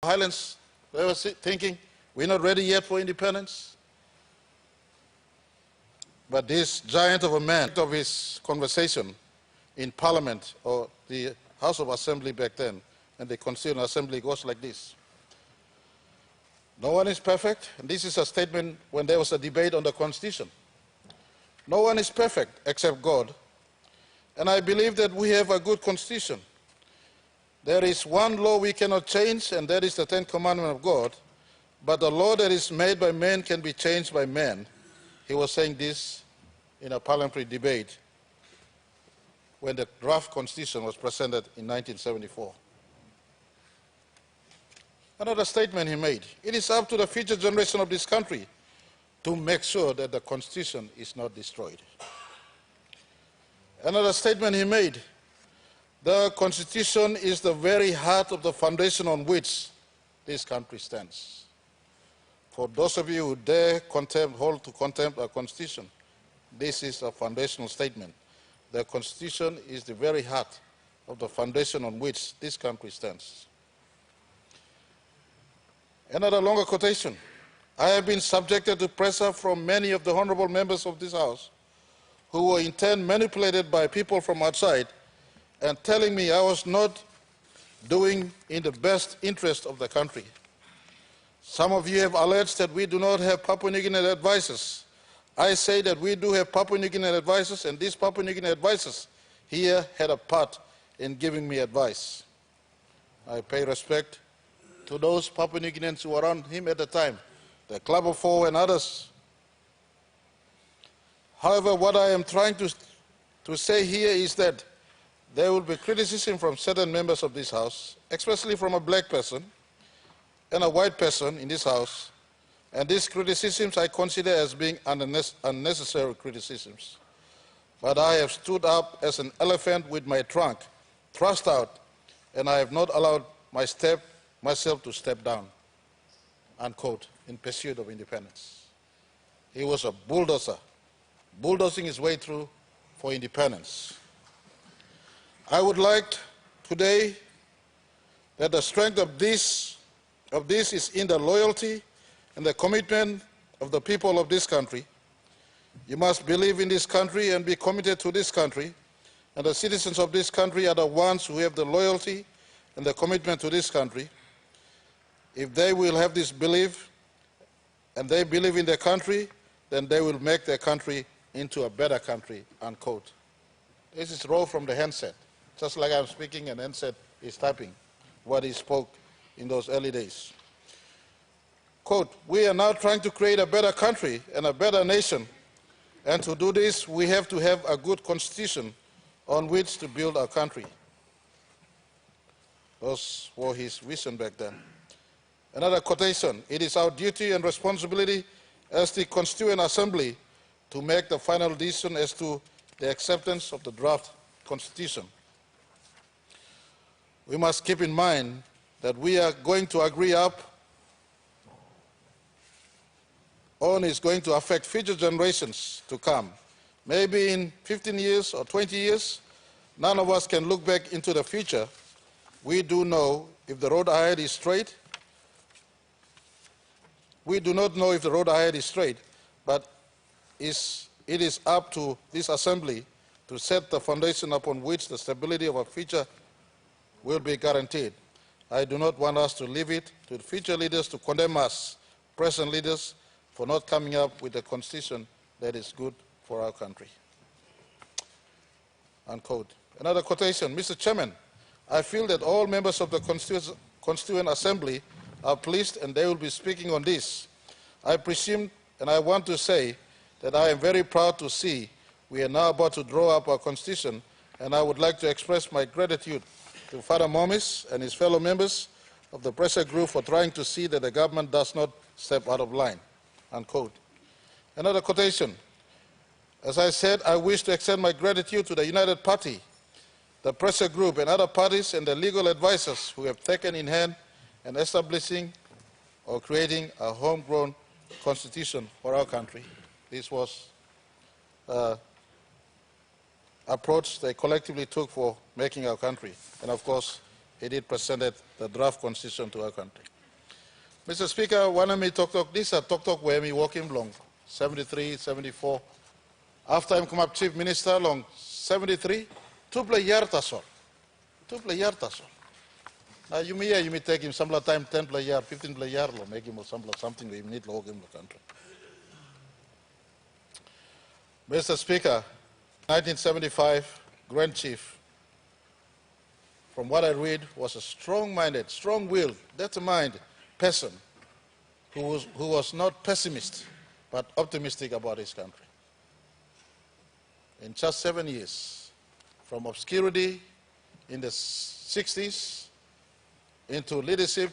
Highlands, they were thinking, we're not ready yet for independence. But this giant of a man, of his conversation in Parliament or the House of Assembly back then, and the Constituent Assembly goes like this. No one is perfect, and this is a statement when there was a debate on the Constitution. No one is perfect except God, and I believe that we have a good Constitution. There is one law we cannot change, and that is the 10th Commandment of God, but the law that is made by man can be changed by man. He was saying this in a parliamentary debate when the draft Constitution was presented in 1974. Another statement he made, it is up to the future generation of this country to make sure that the Constitution is not destroyed. Another statement he made, the Constitution is the very heart of the foundation on which this country stands. For those of you who dare hold to contempt our Constitution, this is a foundational statement. The Constitution is the very heart of the foundation on which this country stands. Another longer quotation. I have been subjected to pressure from many of the honorable members of this House who were in turn manipulated by people from outside and telling me I was not doing in the best interest of the country. Some of you have alleged that we do not have Papua New Guinea advisors. I say that we do have Papua New Guinea advisors, and these Papua New Guinea advisors here had a part in giving me advice. I pay respect to those Papua New Guineans who were around him at the time, the Club of Four and others. However, what I am trying to say here is that there will be criticism from certain members of this House, especially from a black person and a white person in this House, and these criticisms I consider as being unnecessary criticisms. But I have stood up as an elephant with my trunk thrust out, and I have not allowed myself to step down, unquote, in pursuit of independence. He was a bulldozer, bulldozing his way through for independence. I would like today that the strength of this is in the loyalty and the commitment of the people of this country. You must believe in this country and be committed to this country, and the citizens of this country are the ones who have the loyalty and the commitment to this country. If they will have this belief and they believe in their country, then they will make their country into a better country, unquote. This is raw from the handset. Just like I'm speaking, and handset is typing what he spoke in those early days. Quote, we are now trying to create a better country and a better nation, and to do this, we have to have a good constitution on which to build our country. Those were his vision back then. Another quotation, it is our duty and responsibility as the Constituent Assembly to make the final decision as to the acceptance of the draft Constitution. We must keep in mind that we are going to agree up on is going to affect future generations to come. Maybe in 15 years or 20 years, none of us can look back into the future. We do know if the road ahead is straight. We do not know if the road ahead is straight, but it is up to this assembly to set the foundation upon which the stability of our future will be guaranteed. I do not want us to leave it to the future leaders to condemn us, present leaders, for not coming up with a constitution that is good for our country. Unquote. Another quotation, Mr. Chairman, I feel that all members of the Constituent Assembly are pleased and they will be speaking on this. I presume and I want to say that I am very proud to see we are now about to draw up our constitution, and I would like to express my gratitude to Father Momis and his fellow members of the pressure group for trying to see that the government does not step out of line, unquote. Another quotation, as I said, I wish to extend my gratitude to the United Party, the pressure group and other parties and the legal advisors who have taken in hand in establishing or creating a homegrown constitution for our country. This was approach they collectively took for making our country. And of course, he did presented the draft constitution to our country. Mr. Speaker, one of me talk, these are talk where me walking long, 73, 74. After I come up chief minister long 73, two play yartasol. Two play yartasol. Now you may take him some time, 10 play yard, 15 play yard, make him something we need to walk in the country. Mr. Speaker, 1975, Grand Chief, from what I read, was a strong-minded, strong-willed, determined person who was not pessimist, but optimistic about his country. In just 7 years, from obscurity in the 60s into leadership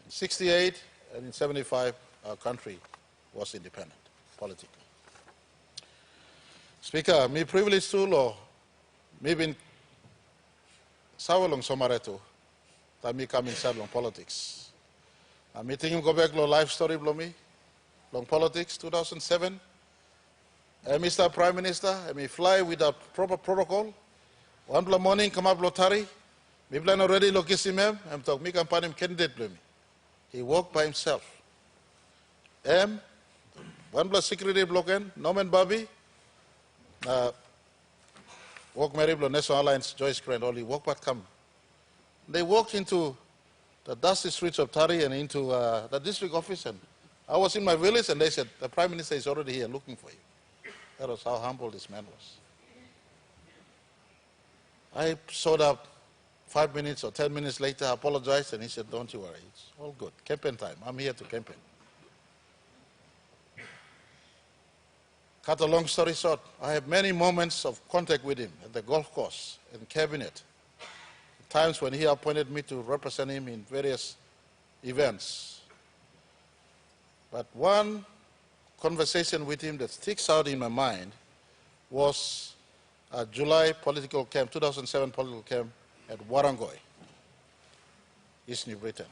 in 68 and in 75, our country was independent politically. Speaker, me privilege to law, me been sawalong Somare to, that me come inside long politics. I'm meeting go back lo life story blow me, long politics, 2007. Mr. Prime Minister, I may fly without proper protocol. One morning come up lotari, me plan already lo kiss him, I'm talk me campaign him candidate blow me. He walked by himself. One security blocken, Norman Bobby. Walk Mariblo National Alliance, Joyce Grant, only walk but come. They walked into the dusty streets of Thur and into the district office. And I was in my village and they said, the Prime Minister is already here looking for you. That was how humble this man was. I showed up 5 minutes or 10 minutes later, I apologized, and he said, don't you worry, it's all good. Campaign time, I'm here to campaign. Cut a long story short, I have many moments of contact with him at the golf course, in cabinet, times when he appointed me to represent him in various events. But one conversation with him that sticks out in my mind was a July political camp, 2007 political camp at Warangoi, East New Britain.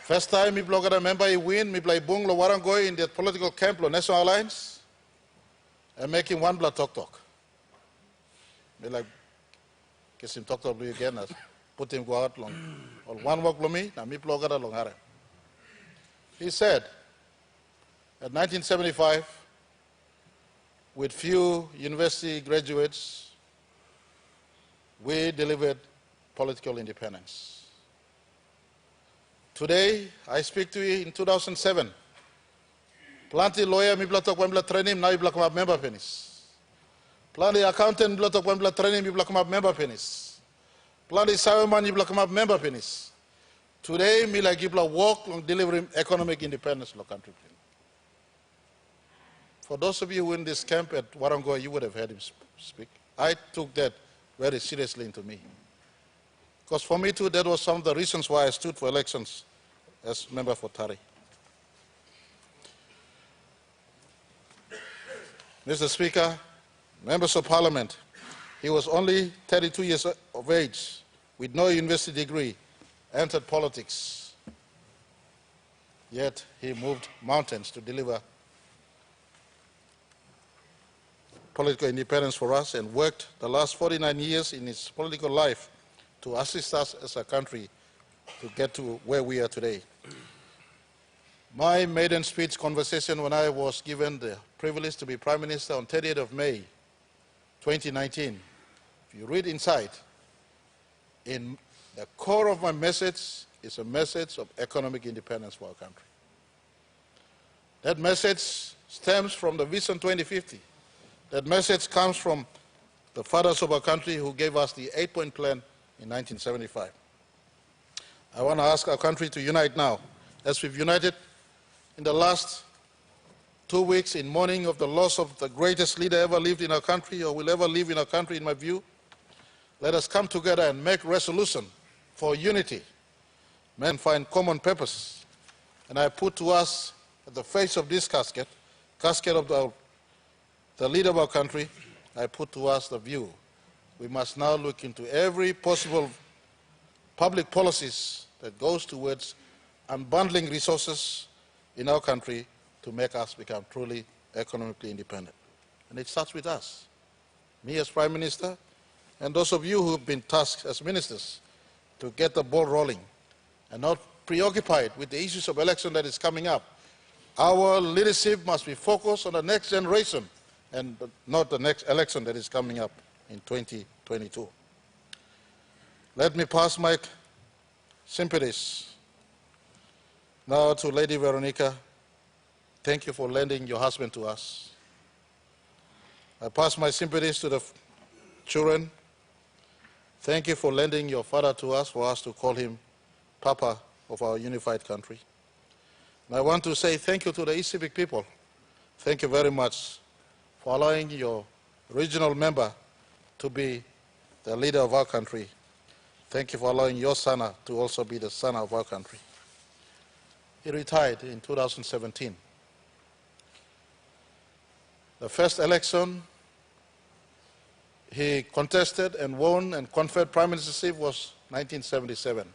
First time me blogger remember he win, me play bung lo Warangoi in that political camp lo National Alliance, and making one blood talk. Me like, kiss him talk again, as put him go out long. Or one walk lo me, na me blogger long hare. He said, at 1975, with few university graduates, we delivered political independence. Today, I speak to you in 2007. Plenty lawyer, mi blatok when blood training, now you black up member penis. Plenty accountant, blatok when blood training, mi black up member penis. Plenty sawerman, you black up member penis. Today, me like you black walk on delivering economic independence in the country. For those of you who in this camp at Warangoi, you would have heard him speak. I took that very seriously into me. Because for me too, that was some of the reasons why I stood for elections as member for Thur. Mr. Speaker, members of Parliament, he was only 32 years of age, with no university degree, entered politics. Yet he moved mountains to deliver political independence for us and worked the last 49 years in his political life to assist us as a country to get to where we are today. My maiden speech conversation when I was given the privilege to be Prime Minister on 30th of May, 2019, if you read inside, in the core of my message is a message of economic independence for our country. That message stems from the Vision 2050. That message comes from the fathers of our country who gave us the 8-point plan in 1975. I want to ask our country to unite now, as we've united in the last 2 weeks in mourning of the loss of the greatest leader ever lived in our country or will ever live in our country, in my view. Let us come together and make resolution for unity. Men find common purpose. And I put to us at the face of this casket of the leader of our country, I put to us the view. We must now look into every possible public policies that goes towards unbundling resources in our country to make us become truly economically independent. And it starts with us. Me as Prime Minister, and those of you who have been tasked as ministers to get the ball rolling and not preoccupied with the issues of election that is coming up. Our leadership must be focused on the next generation and not the next election that is coming up in 2022. Let me pass my sympathies now to Lady Veronica. Thank you for lending your husband to us. I pass my sympathies to the children. Thank you for lending your father to us, for us to call him Papa of our unified country. And I want to say thank you to the East Civic people. Thank you very much for allowing your regional member to be the leader of our country. Thank you for allowing your son to also be the son of our country. He retired in 2017. The first election he contested and won and conferred prime ministership was 1977.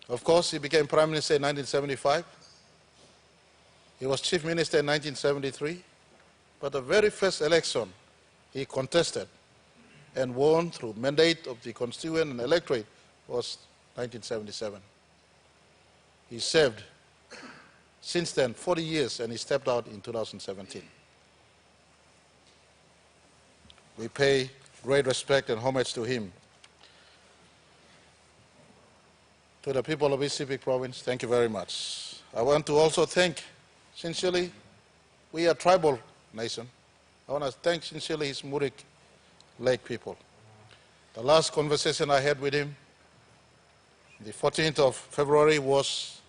Of course, he became prime minister in 1975. He was chief minister in 1973. But the very first election he contested and won through mandate of the constituent and electorate was 1977. He served since then 40 years, and he stepped out in 2017. We pay great respect and homage to him. To the people of East Civic Province, thank you very much. I want to also thank sincerely, we are a tribal nation. I want to thank sincerely his Murik Lake people. The last conversation I had with him, the 14th of February, was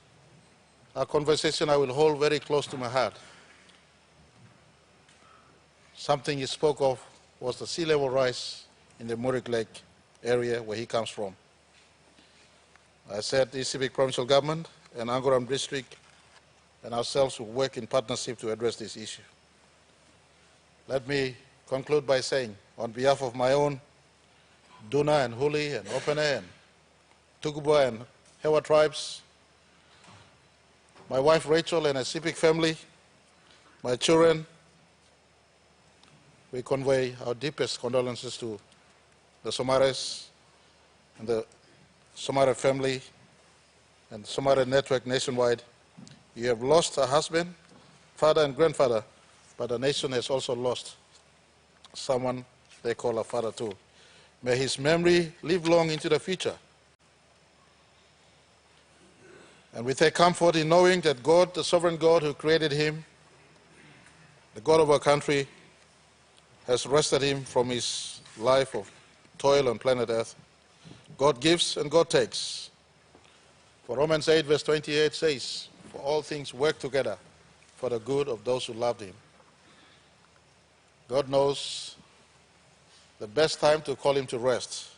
a conversation I will hold very close to my heart. Something he spoke of was the sea level rise in the Murik Lake area where he comes from. I said the Civic Provincial Government and Angoram District and ourselves will work in partnership to address this issue. Let me conclude by saying, on behalf of my own Duna and Huli and Opene and Tukuba and Hewa tribes, my wife Rachel and her Civic family, my children, we convey our deepest condolences to the Somares and the Somare family and Somare network nationwide. You have lost a husband, father and grandfather, but the nation has also lost someone they call a father too. May his memory live long into the future. And we take comfort in knowing that God, the sovereign God who created him, the God of our country, has rested him from his life of toil on planet Earth. God gives and God takes. For Romans 8 verse 28 says, for all things work together for the good of those who loved him. God knows the best time to call him to rest,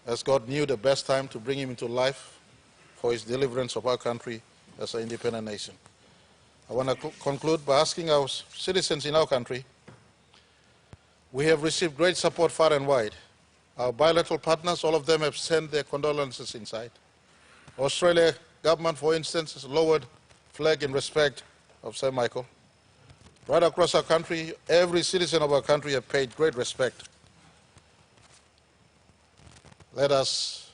as God knew the best time to bring him into life for his deliverance of our country as an independent nation. I want to conclude by asking our citizens in our country, we have received great support far and wide. Our bilateral partners, all of them have sent their condolences inside. Australia government, for instance, has lowered flag in respect of St. Michael. Right across our country, every citizen of our country have paid great respect. Let us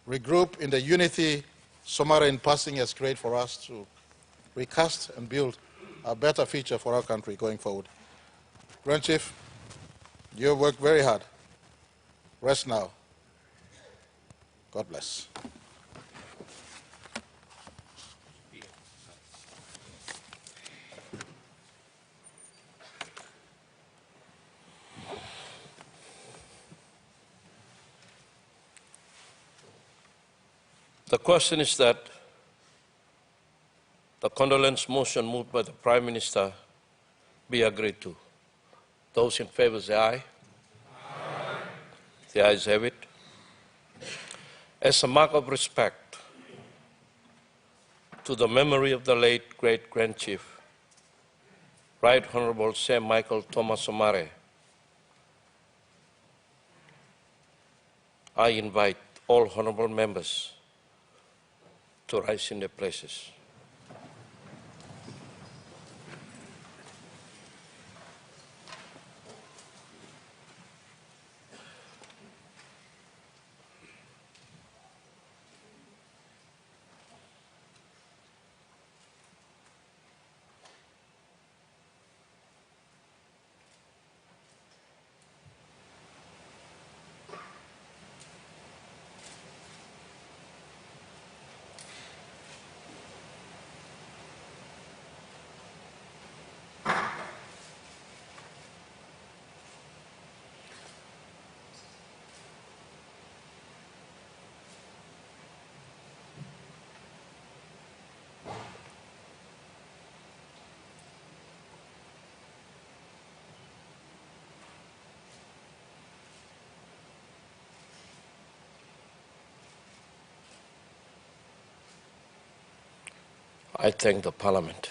regroup in the unity Somare in passing has created for us to recast and build a better future for our country going forward. Grand Chief, you have worked very hard. Rest now. God bless. The question is that the condolence motion moved by the Prime Minister be agreed to. Those in favor say aye. Aye. The ayes have it. As a mark of respect to the memory of the late great-grand chief, Right Honorable Sir Michael Thomas Somare, I invite all honorable members to rise in their places. – I thank the Parliament.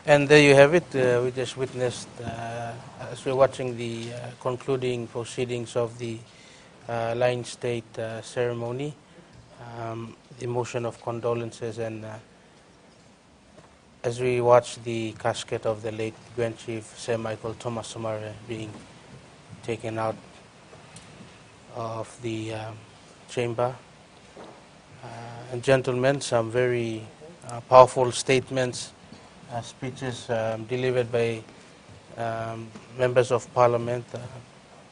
And there you have it. We just witnessed, as we're watching the concluding proceedings of the Lion State ceremony, the motion of condolences, and as we watch the casket of the late Grand Chief Sir Michael Thomas Somare being taken out of the chamber. And gentlemen, some very powerful statements, speeches delivered by members of parliament,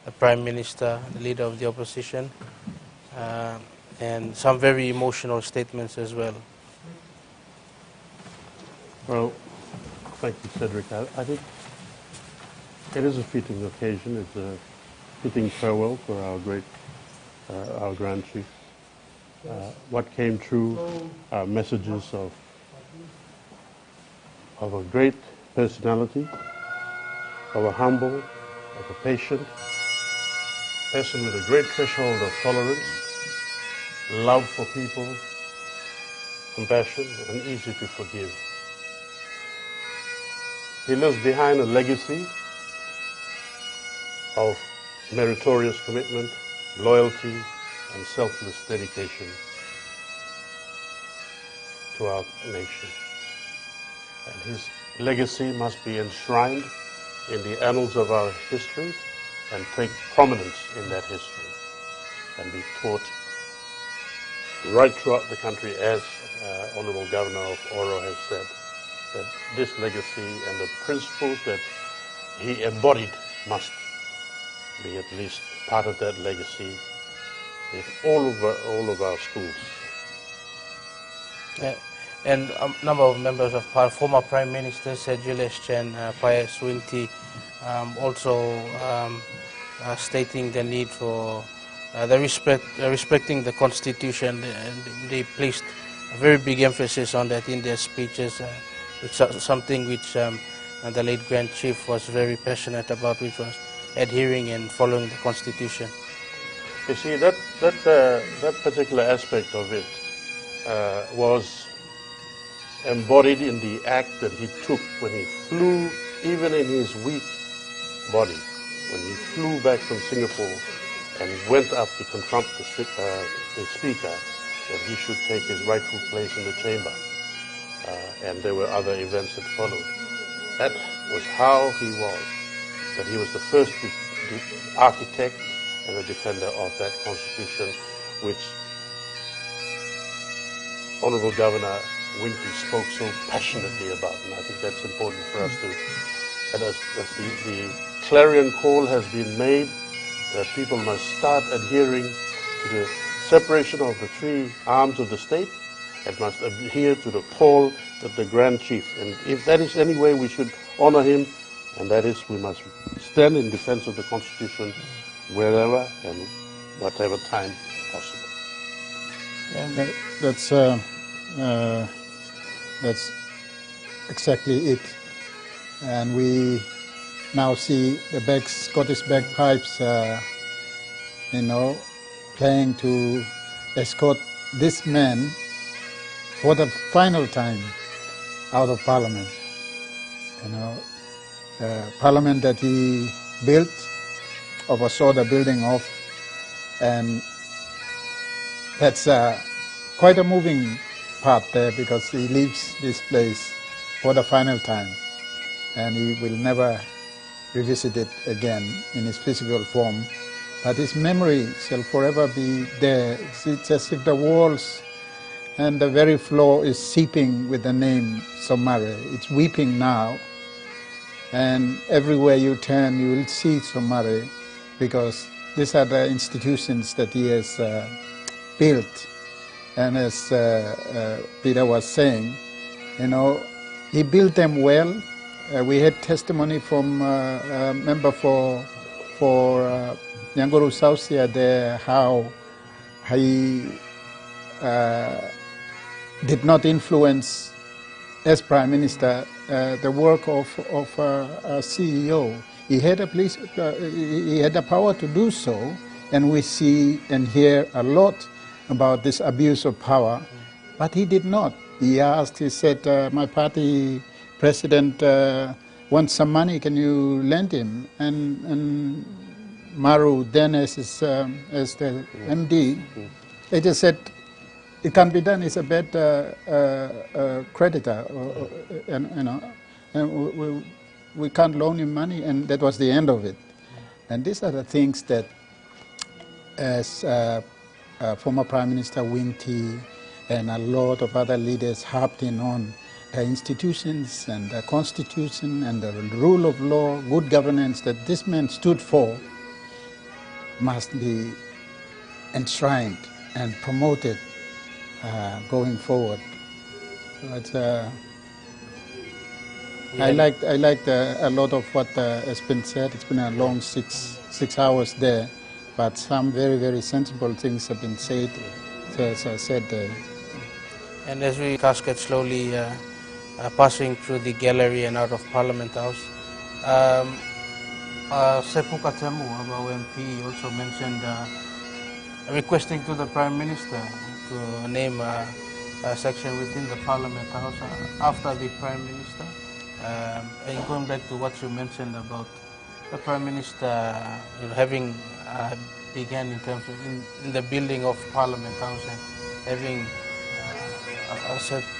the Prime Minister, the Leader of the Opposition, and some very emotional statements as well. Well, thank you, Cedric. I think it is a fitting occasion. It's a fitting farewell for our Grand Chief. What came through are messages of a great personality, of a humble, of a patient person with a great threshold of tolerance, love for people, compassion, and easy to forgive. He lives behind a legacy of meritorious commitment, loyalty, and selfless dedication to our nation. And his legacy must be enshrined in the annals of our history and take prominence in that history and be taught right throughout the country, as Honorable Governor of Oro has said, that this legacy and the principles that he embodied must be at least part of that legacy in all of our schools. And a number of members of former Prime Minister Sir Julius Chen, Paya Swinti, also stating the need for respecting the Constitution, and they placed a very big emphasis on that in their speeches. It's something which the late Grand Chief was very passionate about, which was adhering and following the Constitution. You see, that particular aspect of it was embodied in the act that he took when he flew, even in his weak body, when he flew back from Singapore and went up to confront the Speaker, that he should take his rightful place in the chamber. and there were other events that followed. That was how he was, that he was the first architect and the defender of that constitution, which Honorable Governor Winky spoke so passionately about, and I think that's important for us to, and as the clarion call has been made, that people must start adhering to the separation of the three arms of the state and must adhere to the call of the Grand Chief. And if that is any way we should honor him, and that is we must stand in defense of the Constitution wherever and whatever time possible. And that's exactly it. And we now see the Scottish bagpipes, playing to escort this man for the final time out of Parliament. The Parliament that he built, oversaw the building of, and that's quite a moving part there, because he leaves this place for the final time and he will never revisit it again in its physical form. But his memory shall forever be there. It's as if the walls and the very floor is seeping with the name Somare. It's weeping now, and everywhere you turn you will see Somare, because these are the institutions that he has built. And as Peter was saying, he built them well. We had testimony from a member for Nyanguru Sausia there, how he did not influence, as Prime Minister, the work of a CEO. He had he had the power to do so, and we see and hear a lot about this abuse of power, but he did not. He asked, he said, my party president wants some money, can you lend him? And Maru, then as the MD, they just said, it can't be done, he's a bad creditor, and we can't loan him money, and that was the end of it. And these are the things that, as former Prime Minister Winty and a lot of other leaders harped in on, the institutions and the constitution and the rule of law, good governance that this man stood for must be enshrined and promoted going forward. But, I liked a lot of what has been said. It's been a long six hours there, but some very, very sensible things have been said. And as we casket slowly passing through the gallery and out of Parliament House, Sepuka Temu, our MP, also mentioned requesting to the Prime Minister to name a section within the Parliament House after the Prime Minister. And going back to what you mentioned about the Prime Minister having began in terms of in the building of Parliament House and having a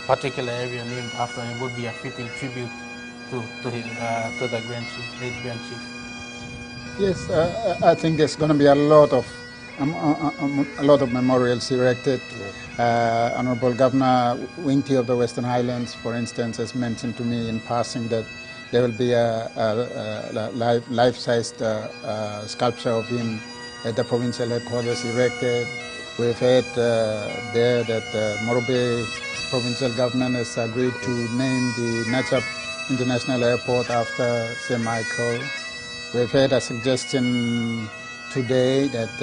particular area named after him would be a fitting tribute to the Grand Chief, late Grand Chief. Yes, I think there's going to be a lot of memorials erected. Honorable Governor Winty of the Western Highlands, for instance, has mentioned to me in passing that there will be a life-sized sculpture of him at the provincial headquarters erected. We've heard there that Morobe provincial government has agreed to name the Nachap International Airport after St. Michael. We've heard a suggestion today that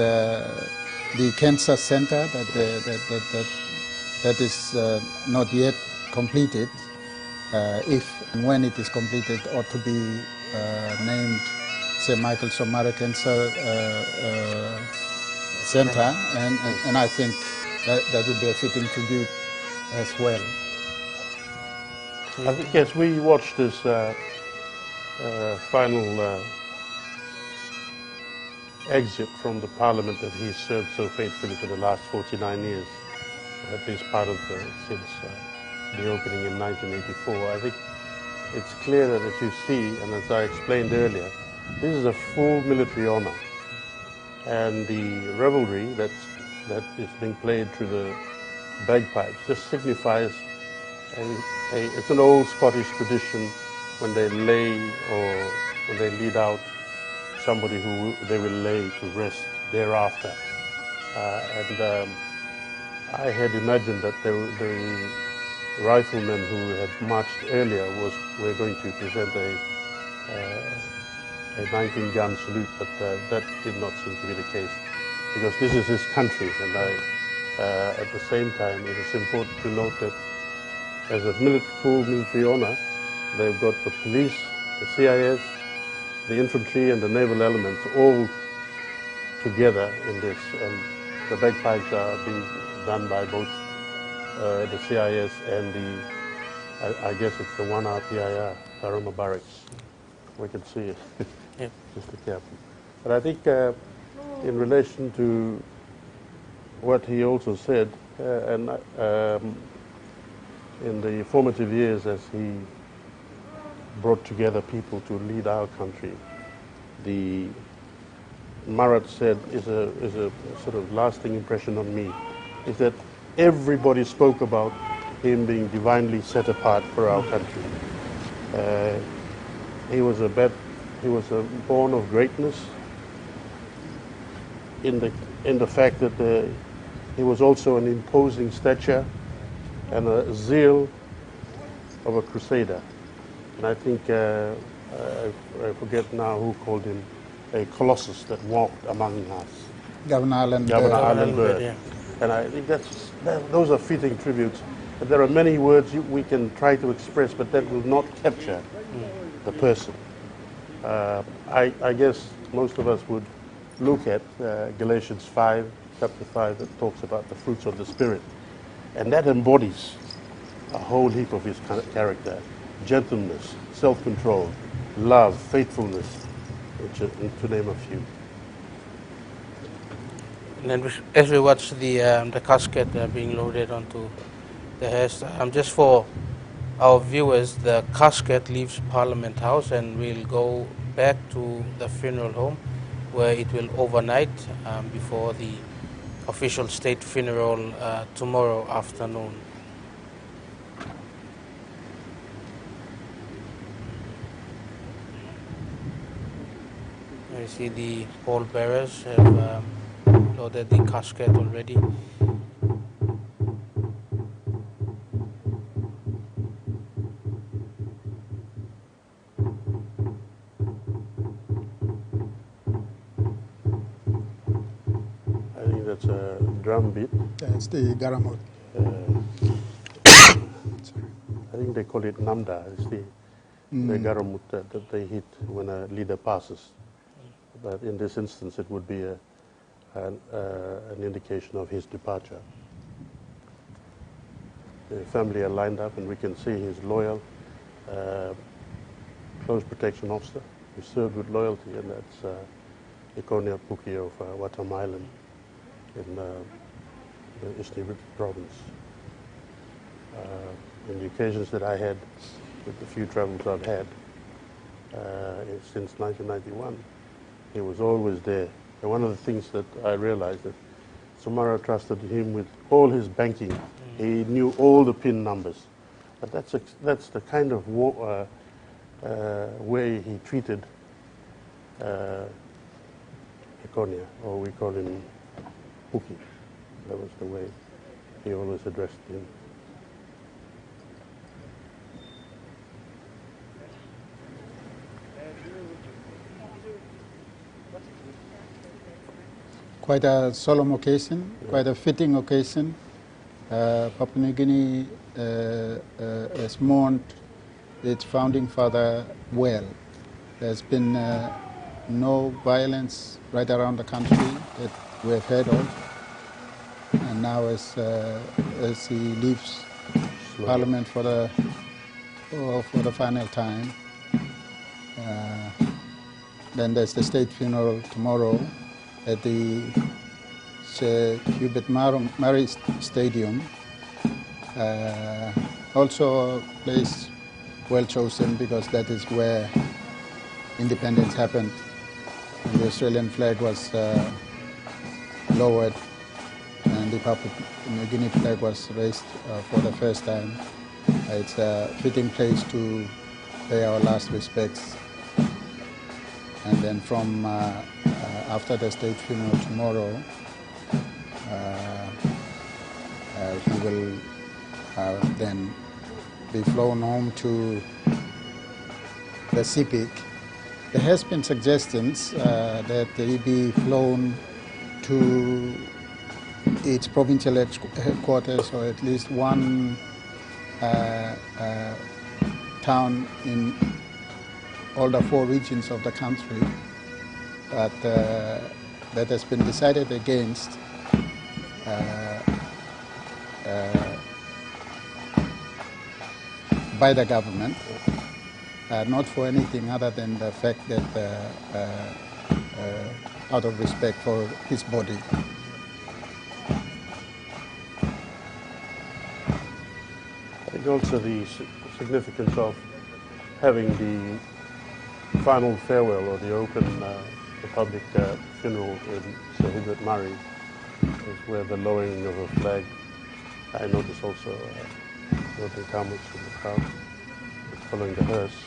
the cancer center that is not yet completed, if and when it is completed, ought to be named St. Michael Somare Cancer Center, and I think that would be a fitting tribute as well. I think, yes, we watched this final exit from the Parliament that he served so faithfully for the last 49 years, at least part of since the opening in 1984. I think it's clear that, as you see, and as I explained earlier, this is a full military honor. And the revelry that is being played through the bagpipes just signifies it's an old Scottish tradition when they lay or when they lead out somebody who they will lay to rest thereafter. I had imagined that the riflemen who had marched earlier were going to present a 19-gun salute, but that did not seem to be the case, because this is his country, and at the same time, it is important to note that as a full military honor, they've got the police, the CIS, the infantry, and the naval elements all together in this, and the bagpipes are being done by both the CIS and I guess it's the 1 RPIR, Taruma Barracks. We can see it, Yep. Mr. Captain. But I think in relation to what he also said, in the formative years as he brought together people to lead our country, the Marat said is a sort of lasting impression on me, is that everybody spoke about him being divinely set apart for our country. He was born of greatness in the fact that he was also an imposing stature and a zeal of a crusader. And I think, I forget now who called him a colossus that walked among us. Governor Allen Allen Bird. Yeah. And I think those are fitting tributes. But there are many words we can try to express, but that will not capture the person. I guess most of us would look at Galatians 5, chapter 5, that talks about the fruits of the Spirit. And that embodies a whole heap of his character: gentleness, self-control, love, faithfulness, to name a few. And then as we watch the casket being loaded onto the hearse, just for our viewers, the casket leaves Parliament House and will go back to the funeral home, where it will overnight before the official state funeral tomorrow afternoon. You see the pallbearers have loaded the casket already. I think that's a drum beat. It's the Garamut. I think they call it namda. It's the garamut that they hit when a leader passes. But in this instance, it would be an indication of his departure. The family are lined up, and we can see his loyal, close protection officer who served with loyalty, and that's Ikonia Puki of Watam Island in the Eastern Province. In the occasions that I had, with the few travels I've had since 1991, he was always there. And one of the things that I realized that Somare trusted him with all his banking. He knew all the PIN numbers. But that's the kind of way he treated Ikonia, or we call him Puki. That was the way he always addressed him. Quite a solemn occasion, quite a fitting occasion. Papua New Guinea has mourned its founding father well. There's been no violence right around the country that we have heard of. And now as he leaves Parliament for the final time, then there's the state funeral tomorrow at the Sir Hubert Murray Stadium. also a place well chosen because that is where independence happened. And the Australian flag was lowered and the Papua New Guinea flag was raised for the first time. It's a fitting place to pay our last respects. And then from after the state funeral tomorrow, he will then be flown home to the CPIC. There has been suggestions that he be flown to its provincial headquarters or at least one town in all the 4 regions of the country, but that has been decided against by the government, not for anything other than the fact that out of respect for his body. I think also the significance of having the final farewell or the open the public funeral in Sir Hubert Murray is where the lowering of a flag. I noticed also Northern Tamils in the crowd following the hearse.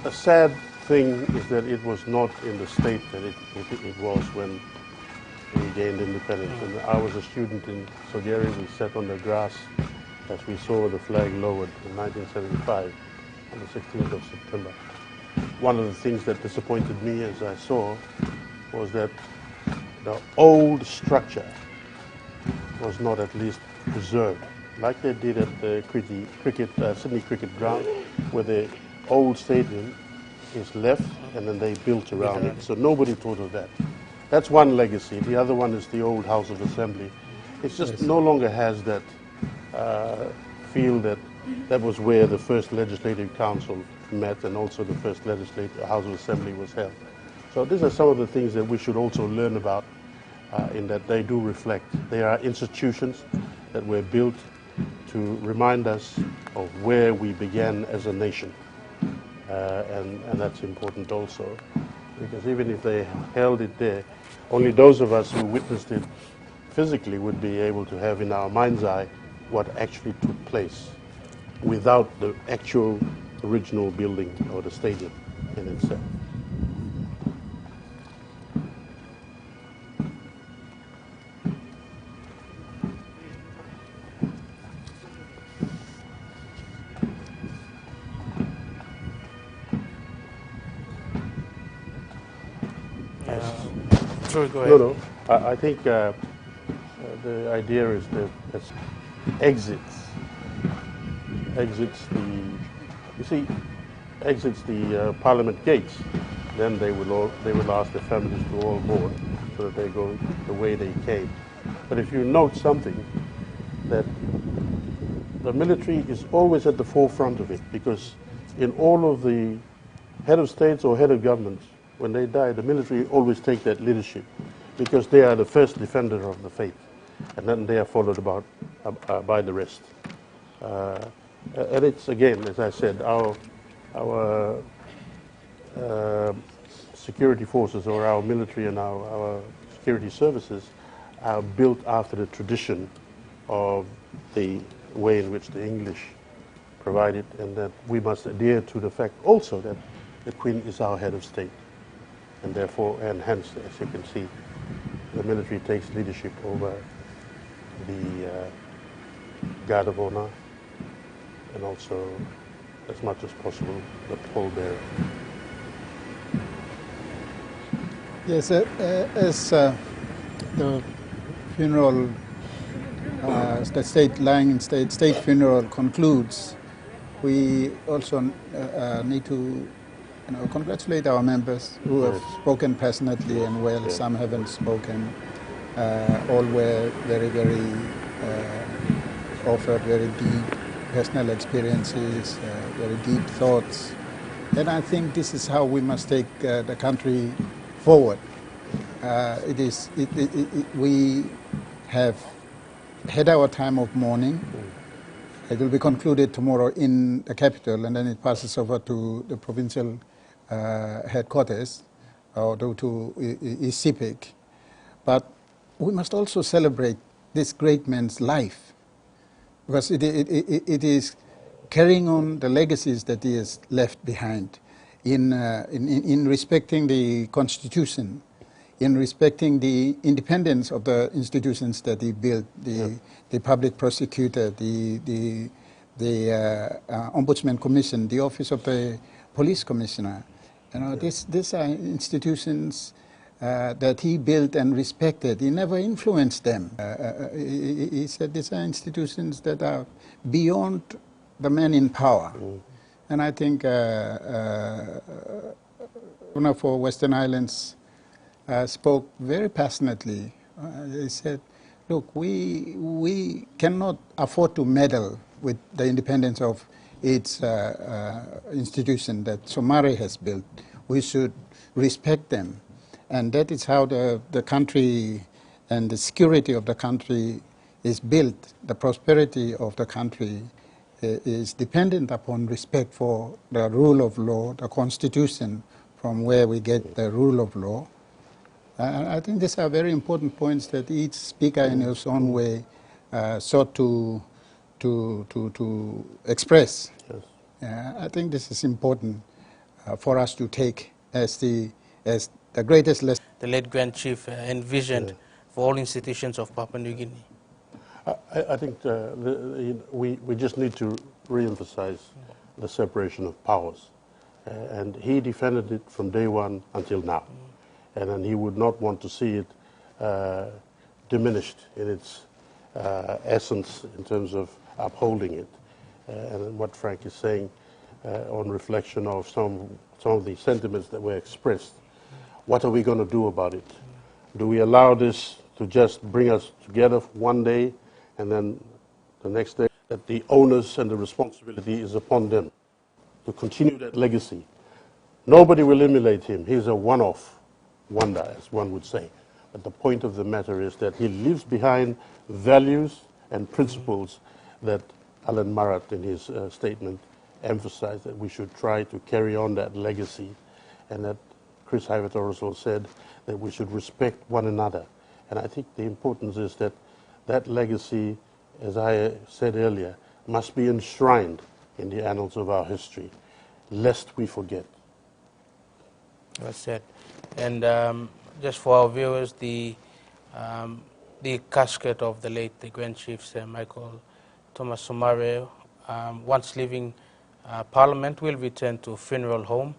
A sad thing is that it was not in the state that it was when we gained independence. And I was a student in Somare. We sat on the grass as we saw the flag lowered in 1975 on the 16th of September. One of the things that disappointed me as I saw was that the old structure was not at least preserved, like they did at the Sydney Cricket Ground, where the old stadium is left and then they built around it. So nobody thought of that. That's one legacy. The other one is the old House of Assembly. It just no longer has that feel that that was where the first Legislative Council met and also the first House of Assembly was held. So these are some of the things that we should also learn about in that they do reflect. They are institutions that were built to remind us of where we began as a nation. And that's important also, because even if they held it there, only those of us who witnessed it physically would be able to have in our mind's eye what actually took place without the actual original building or the stadium in itself. Sorry, go ahead. No. I think the idea is that it exits the Parliament gates. Then they will ask the families to all board so that they go the way they came. But if you note something, that the military is always at the forefront of it, because in all of the head of states or head of governments, when they die, the military always take that leadership because they are the first defender of the faith, and then they are followed by the rest. And it's, again, as I said, our security forces or our military and our security services are built after the tradition of the way in which the English provided, and that we must adhere to the fact also that the Queen is our head of state. And therefore, and hence, as you can see, the military takes leadership over the Guard of Honor and also, as much as possible, the pallbearer. Yes, as the funeral, the state funeral concludes, we also need to congratulate our members who have spoken passionately and well. Some haven't spoken. All were very, offered very deep personal experiences, very deep thoughts. And I think this is how we must take the country forward. We have had our time of mourning. It will be concluded tomorrow in the capital, and then it passes over to the provincial headquarters, or to Isipik. But we must also celebrate this great man's life, because it is carrying on the legacies that he has left behind in respecting the Constitution, in respecting the independence of the institutions that he built, the public prosecutor, the Ombudsman Commission, the Office of the Police Commissioner. You know, these are institutions that he built and respected. He never influenced them. He said these are institutions that are beyond the man in power. And I think Governor for Western Islands spoke very passionately. He said, look, we cannot afford to meddle with the independence of its institution that Somare has built. We should respect them. And that is how the country and the security of the country is built. The prosperity of the country is dependent upon respect for the rule of law, the Constitution, from where we get the rule of law. I think these are very important points that each speaker in his own way sought to express. Yes. I think this is important for us to take as the greatest lesson. The late Grand Chief envisioned for all institutions of Papua New Guinea. I think we just need to re-emphasize the separation of powers. And he defended it from day one until now. And then he would not want to see it diminished in its essence in terms of upholding it. And what Frank is saying on reflection of some of the sentiments that were expressed. What are we going to do about it? Do we allow this to just bring us together one day and then the next day that the onus and the responsibility is upon them to continue that legacy? Nobody will emulate him. He's a one-off wonder, as one would say. But the point of the matter is that he leaves behind values and principles that Alan Marat in his statement emphasized, that we should try to carry on that legacy, and that Chris Hivett also said that we should respect one another. And I think the importance is that that legacy, as I said earlier, must be enshrined in the annals of our history, lest we forget. Well said. And just for our viewers, the casket of the late Grand Chief Sir Michael Thomas Somare, once leaving Parliament, will return to funeral home.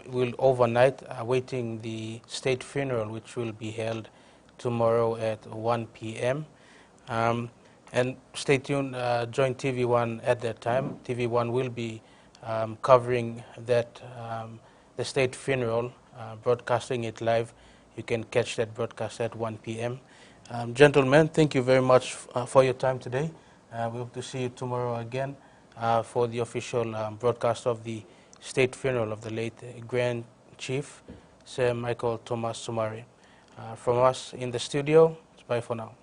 Will overnight, awaiting the state funeral, which will be held tomorrow at 1 p.m. And stay tuned, join TVWAN at that time. TVWAN will be covering that the state funeral, broadcasting it live. You can catch that broadcast at 1 p.m. Gentlemen, thank you very much for your time today. We hope to see you tomorrow again for the official broadcast of the state funeral of the late Grand Chief, Sir Michael Thomas Somare. From us in the studio, it's bye for now.